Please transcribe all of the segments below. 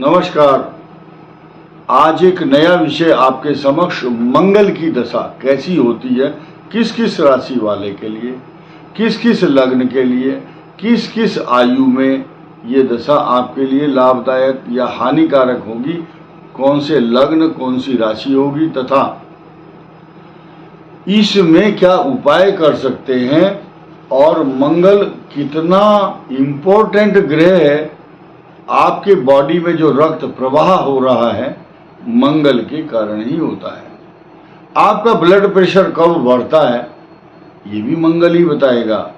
नमस्कार। आज एक नया विषय आपके समक्ष, मंगल की दशा कैसी होती है, किस किस राशि वाले के लिए, किस किस लग्न के लिए, किस किस आयु में ये दशा आपके लिए लाभदायक या हानिकारक होगी, कौन से लग्न कौन सी राशि होगी तथा इसमें क्या उपाय कर सकते हैं और मंगल कितना इम्पोर्टेंट ग्रह है। आपके बॉडी में जो रक्त प्रवाह हो रहा है मंगल के कारण ही होता है। आपका ब्लड प्रेशर कब बढ़ता है ये भी मंगल ही बताएगा।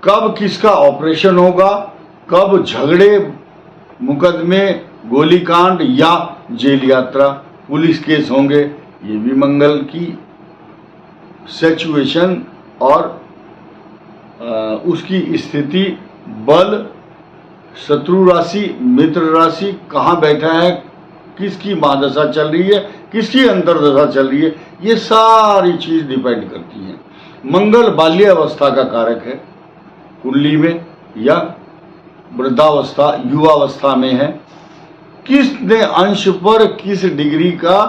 कब किसका ऑपरेशन होगा, कब झगड़े मुकदमे गोलीकांड या जेल यात्रा पुलिस केस होंगे, ये भी मंगल की सिचुएशन और उसकी स्थिति, बल, शत्रु राशि, मित्र राशि कहाँ बैठा है, किसकी महादशा चल रही है, किसकी अंतरदशा चल रही है, ये सारी चीज डिपेंड करती है। मंगल बाल्यावस्था का कारक है कुंडली में या वृद्धावस्था युवावस्था में है। किसने अंश पर किस डिग्री का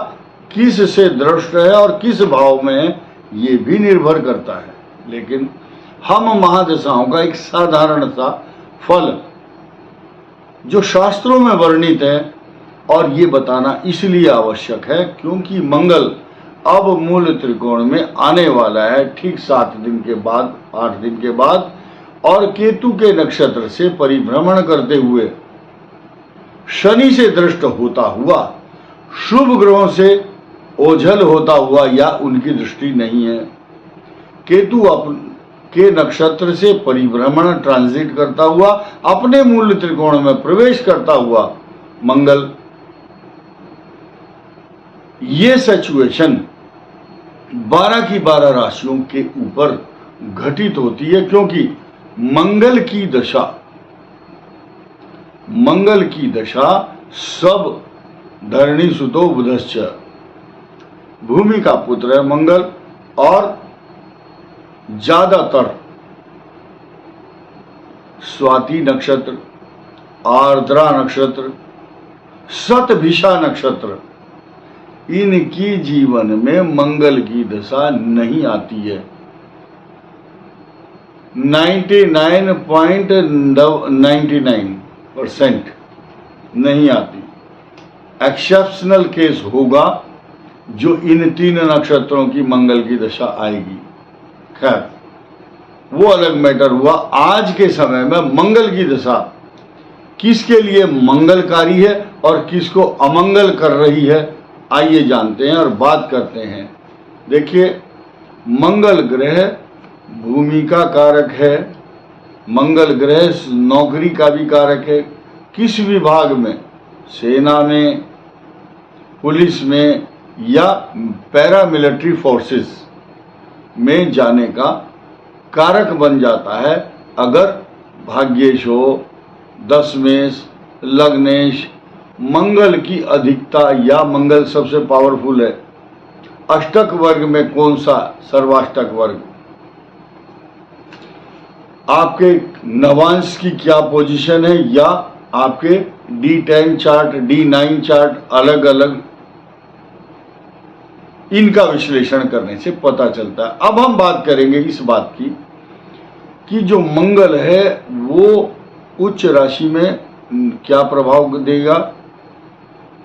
किस से दृष्ट है और किस भाव में है ये भी निर्भर करता है। लेकिन हम महादशाओं का एक साधारण सा फल जो शास्त्रों में वर्णित है और ये बताना इसलिए आवश्यक है क्योंकि मंगल अब मूल त्रिकोण में आने वाला है ठीक 7 दिन के बाद, 8 दिन के बाद, और केतु के नक्षत्र से परिभ्रमण करते हुए शनि से दृष्ट होता हुआ, शुभ ग्रहों से ओझल होता हुआ या उनकी दृष्टि नहीं है। केतु के नक्षत्र से परिभ्रमण ट्रांजिट करता हुआ अपने मूल त्रिकोण में प्रवेश करता हुआ मंगल, ये सिचुएशन 12 की 12 राशियों के ऊपर घटित होती है क्योंकि मंगल की दशा सब धरणी सुतो बुधश्च, भूमि का पुत्र है मंगल, और ज्यादातर स्वाति नक्षत्र, आर्द्रा नक्षत्र, शतभिषा नक्षत्र, इनकी जीवन में मंगल की दशा नहीं आती है। 99.99% नहीं आती। एक्सेप्शनल केस होगा जो इन 3 नक्षत्रों की मंगल की दशा आएगी। खैर वो अलग मैटर हुआ। आज के समय में मंगल की दशा किसके लिए मंगलकारी है और किसको अमंगल कर रही है, आइए जानते हैं और बात करते हैं। देखिए, मंगल ग्रह भूमि का कारक है, मंगल ग्रह नौकरी का भी कारक है। किस विभाग में, सेना में, पुलिस में या पैरामिलिट्री फोर्सेस में जाने का कारक बन जाता है अगर भाग्येश हो, दशमेश, लग्नेश, मंगल की अधिकता या मंगल सबसे पावरफुल है। अष्टक वर्ग में कौन सा, सर्वाष्टक वर्ग, आपके नवांश की क्या पोजीशन है या आपके D10 चार्ट, D9 चार्ट अलग अलग, इनका विश्लेषण करने से पता चलता है। अब हम बात करेंगे इस बात की कि जो मंगल है वो उच्च राशि में क्या प्रभाव देगा,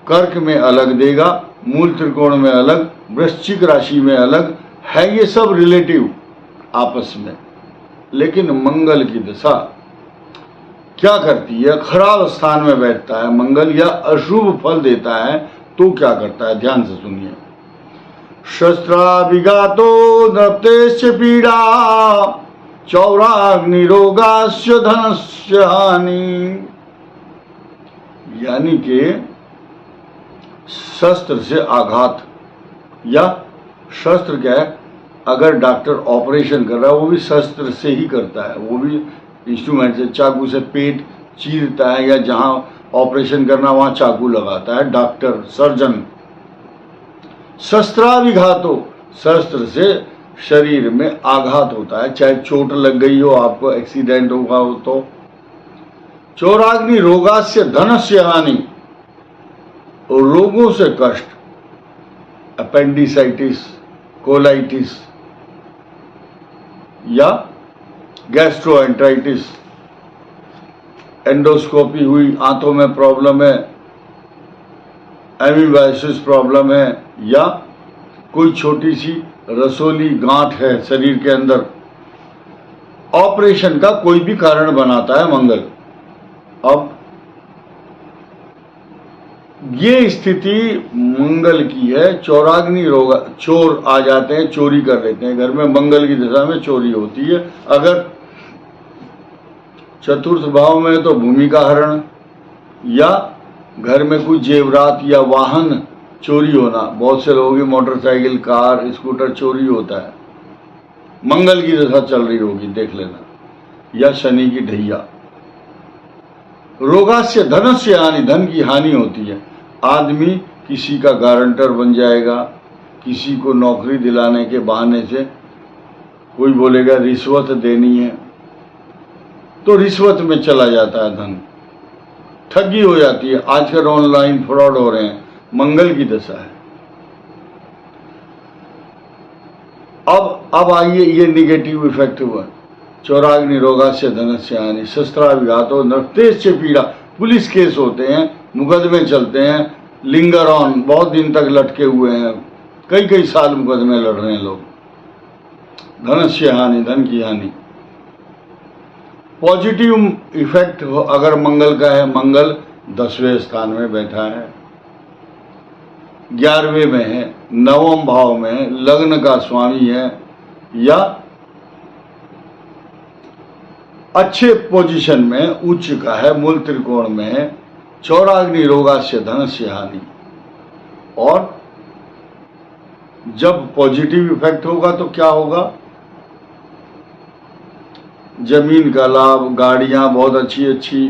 कर्क में अलग देगा, मूल त्रिकोण में अलग, वृश्चिक राशि में अलग है, ये सब रिलेटिव आपस में। लेकिन मंगल की दशा क्या करती है, खराब स्थान में बैठता है मंगल या अशुभ फल देता है तो क्या करता है, ध्यान से सुनिए। शस्त्राभिघातो नप्तेश्च पीड़ा चौराग्निरोगास्य धनस्य हानि, यानी कि शस्त्र से आघात, या शस्त्र क्या है, अगर डॉक्टर ऑपरेशन कर रहा है वो भी शस्त्र से ही करता है, वो भी इंस्ट्रूमेंट से, चाकू से पेट चीरता है या जहां ऑपरेशन करना वहां चाकू लगाता है डॉक्टर, सर्जन। शस्त्राभिघातो, शस्त्र से शरीर में आघात होता है, चाहे चोट लग गई हो, आपको एक्सीडेंट हुआ हो तो। चौराग्नि रोगास्य धनस्य हानि, और रोगों से कष्ट, अपेंडिसाइटिस, कोलाइटिस या गैस्ट्रोएंटराइटिस, एंडोस्कोपी हुई, आंतों में प्रॉब्लम है, एमीबाइसिस प्रॉब्लम है, या कोई छोटी सी रसोली गांठ है शरीर के अंदर, ऑपरेशन का कोई भी कारण बनाता है मंगल। अब ये स्थिति मंगल की है। चौराग्नि रोग, चोर आ जाते हैं, चोरी कर लेते हैं घर में, मंगल की दशा में चोरी होती है। अगर चतुर्थ भाव में तो भूमि का हरण, या घर में कुछ जेवरात या वाहन चोरी होना, बहुत से लोगों की मोटरसाइकिल, कार, स्कूटर चोरी होता है, मंगल की दशा चल रही होगी, देख लेना, या शनि की ढैया। रोगास्य धनस्य हानि, धन की हानि होती है। आदमी किसी का गारंटर बन जाएगा, किसी को नौकरी दिलाने के बहाने से कोई बोलेगा रिश्वत देनी है, तो रिश्वत में चला जाता है धन, ठगी हो जाती है। आजकल ऑनलाइन फ्रॉड हो रहे हैं, मंगल की दशा है। अब आइए, ये निगेटिव इफेक्ट हुआ। चौराग्नि रोगास्य धनस्य हानि, शस्त्राभिघातो नृतेश्च पीड़ा, पुलिस केस होते हैं, मुकदमे चलते हैं, लिंगर ऑन, बहुत दिन तक लटके हुए हैं, कई कई साल मुकदमे लड़ रहे हैं लोग। धनस्य हानि, धन की हानि। पॉजिटिव इफेक्ट अगर मंगल का है, मंगल 10वें स्थान में बैठा है, 11वें में है, 9वें भाव में है, लग्न का स्वामी है, या अच्छे पोजीशन में उच्च का है, मूल त्रिकोण में है। चौराग्नि रोगास्य धनस्य हानि। और जब पॉजिटिव इफेक्ट होगा तो क्या होगा? जमीन का लाभ, गाड़ियां बहुत अच्छी अच्छी,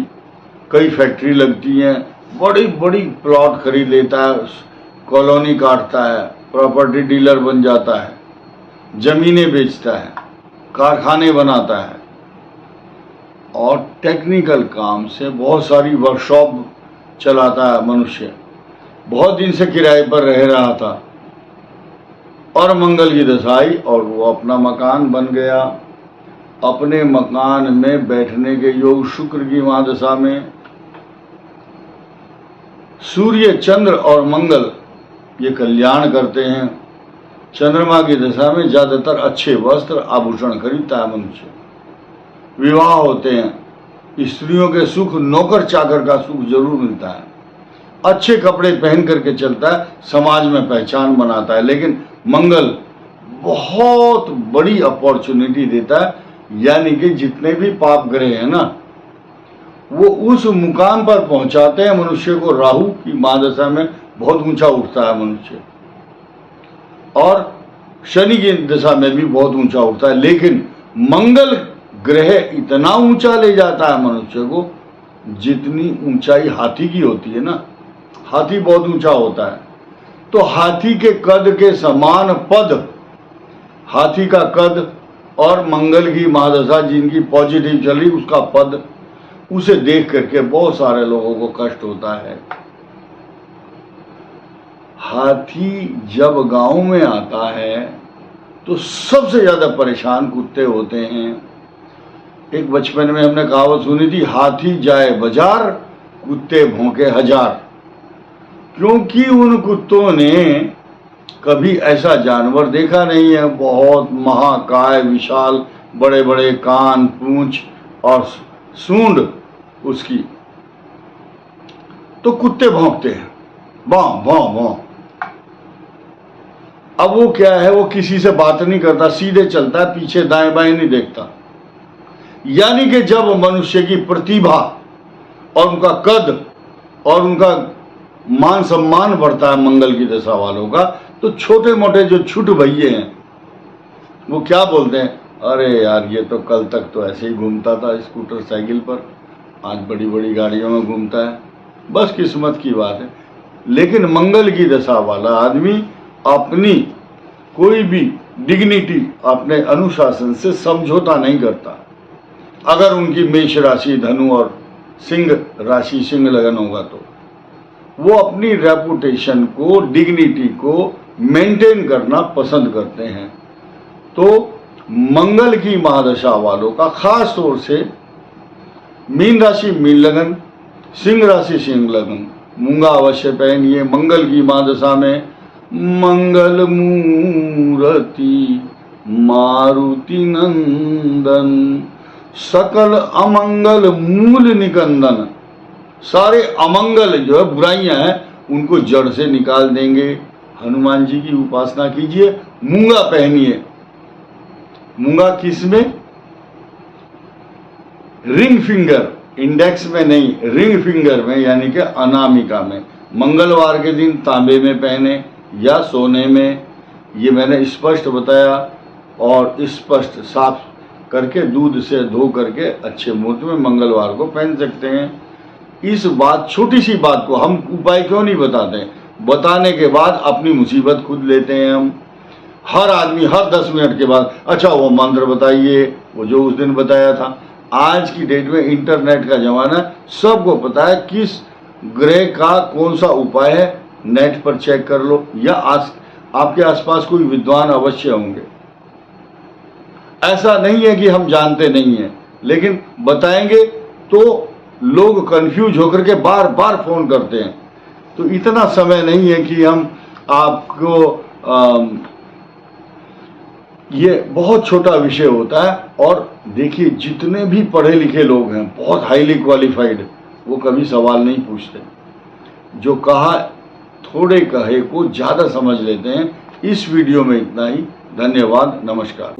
कई फैक्ट्री लगती हैं, बड़ी बड़ी प्लॉट खरीद लेता है, कॉलोनी काटता है, प्रॉपर्टी डीलर बन जाता है, जमीनें बेचता है, कारखाने बनाता है, और टेक्निकल काम से बहुत सारी वर्कशॉप चलाता है मनुष्य। बहुत दिन से किराए पर रह रहा था और मंगल की दशा आई और वो अपना मकान बन गया। अपने मकान में बैठने के योग शुक्र की महादशा में। सूर्य, चंद्र और मंगल ये कल्याण करते हैं। चंद्रमा की दशा में ज्यादातर अच्छे वस्त्र आभूषण खरीदता है मनुष्य। विवाह होते हैं, स्त्रियों के सुख, नौकर चाकर का सुख जरूर मिलता है। अच्छे कपड़े पहन करके चलता है, समाज में पहचान बनाता है। लेकिन मंगल बहुत बड़ी अपॉर्चुनिटी देता है, यानी कि जितने भी पाप ग्रह हैं ना, वो उस मुकाम पर पहुंचाते हैं मनुष्य को। राहु की महादशा में बहुत ऊंचा उठता है मनुष्य, और शनि की दशा में भी बहुत ऊंचा उठता है। लेकिन मंगल ग्रह इतना ऊंचा ले जाता है मनुष्य को, जितनी ऊंचाई हाथी की होती है ना, हाथी बहुत ऊंचा होता है, तो हाथी के कद के समान पद, हाथी का कद और मंगल की महादशा जिनकी पॉजिटिव चल रही उसका पद, उसे देख करके बहुत सारे लोगों को कष्ट होता है। हाथी जब गांव में आता है तो सबसे ज्यादा परेशान कुत्ते होते हैं। एक बचपन में हमने कहावत सुनी थी, हाथी जाए बाजार, कुत्ते भौंके हजार। क्योंकि उन कुत्तों ने कभी ऐसा जानवर देखा नहीं है, बहुत महाकाय, विशाल, बड़े बड़े कान, पूंछ और सूंड उसकी, तो कुत्ते भौंकते हैं, भौं भौं भौं। अब वो क्या है, वो किसी से बात नहीं करता, सीधे चलता है, पीछे दाएं बाएं नहीं देखता। यानी कि जब मनुष्य की प्रतिभा और उनका कद और उनका मान सम्मान बढ़ता है मंगल की दशा वालों का, तो छोटे मोटे जो छुट भैये हैं वो क्या बोलते हैं, अरे यार ये तो कल तक तो ऐसे ही घूमता था स्कूटर साइकिल पर, आज बड़ी बड़ी गाड़ियों में घूमता है, बस किस्मत की बात है। लेकिन मंगल की दशा वाला आदमी अपनी कोई भी डिग्निटी, अपने अनुशासन से समझौता नहीं करता। अगर उनकी मेष राशि, धनु और सिंह राशि सिंह लगन होगा तो वो अपनी रेपुटेशन को, डिग्निटी को मेंटेन करना पसंद करते हैं। तो मंगल की महादशा वालों का खास तौर से मीन राशि मीन लगन, सिंह राशि सिंह लगन मूंगा अवश्य पहनिए। मंगल की महादशा में मंगल मूर्ति मारुति नंदन, सकल अमंगल मूल निकंदन। सारे अमंगल जो है, बुराइयां हैं, उनको जड़ से निकाल देंगे। हनुमान जी की उपासना कीजिए, मूंगा पहनिए। मूंगा किस में? रिंग फिंगर, इंडेक्स में नहीं, रिंग फिंगर में, यानी कि अनामिका में। मंगलवार के दिन तांबे में पहने या सोने में, ये मैंने स्पष्ट बताया। और स्पष्ट साफ करके दूध से धो करके अच्छे मुहूर्त में मंगलवार को पहन सकते हैं। इस बात, छोटी सी बात को हम उपाय क्यों नहीं बताते? बताने के बाद अपनी मुसीबत खुद लेते हैं हम। हर आदमी हर 10 मिनट के बाद अच्छा वो मंत्र बताइए, वो जो उस दिन बताया था। आज की डेट में इंटरनेट का जमाना, सबको पता है किस ग्रह का कौन सा उपाय है। नेट पर चेक कर लो, या आपके आसपास कोई विद्वान अवश्य होंगे। ऐसा नहीं है कि हम जानते नहीं हैं, लेकिन बताएंगे तो लोग कंफ्यूज होकर के बार बार फोन करते हैं। तो इतना समय नहीं है कि हम आपको ये बहुत छोटा विषय होता है। और देखिए, जितने भी पढ़े लिखे लोग हैं, बहुत हाईली क्वालिफाइड, वो कभी सवाल नहीं पूछते। जो कहा, थोड़े कहे को ज़्यादा समझ लेते हैं। इस वीडियो में इतना ही। धन्यवाद, नमस्कार।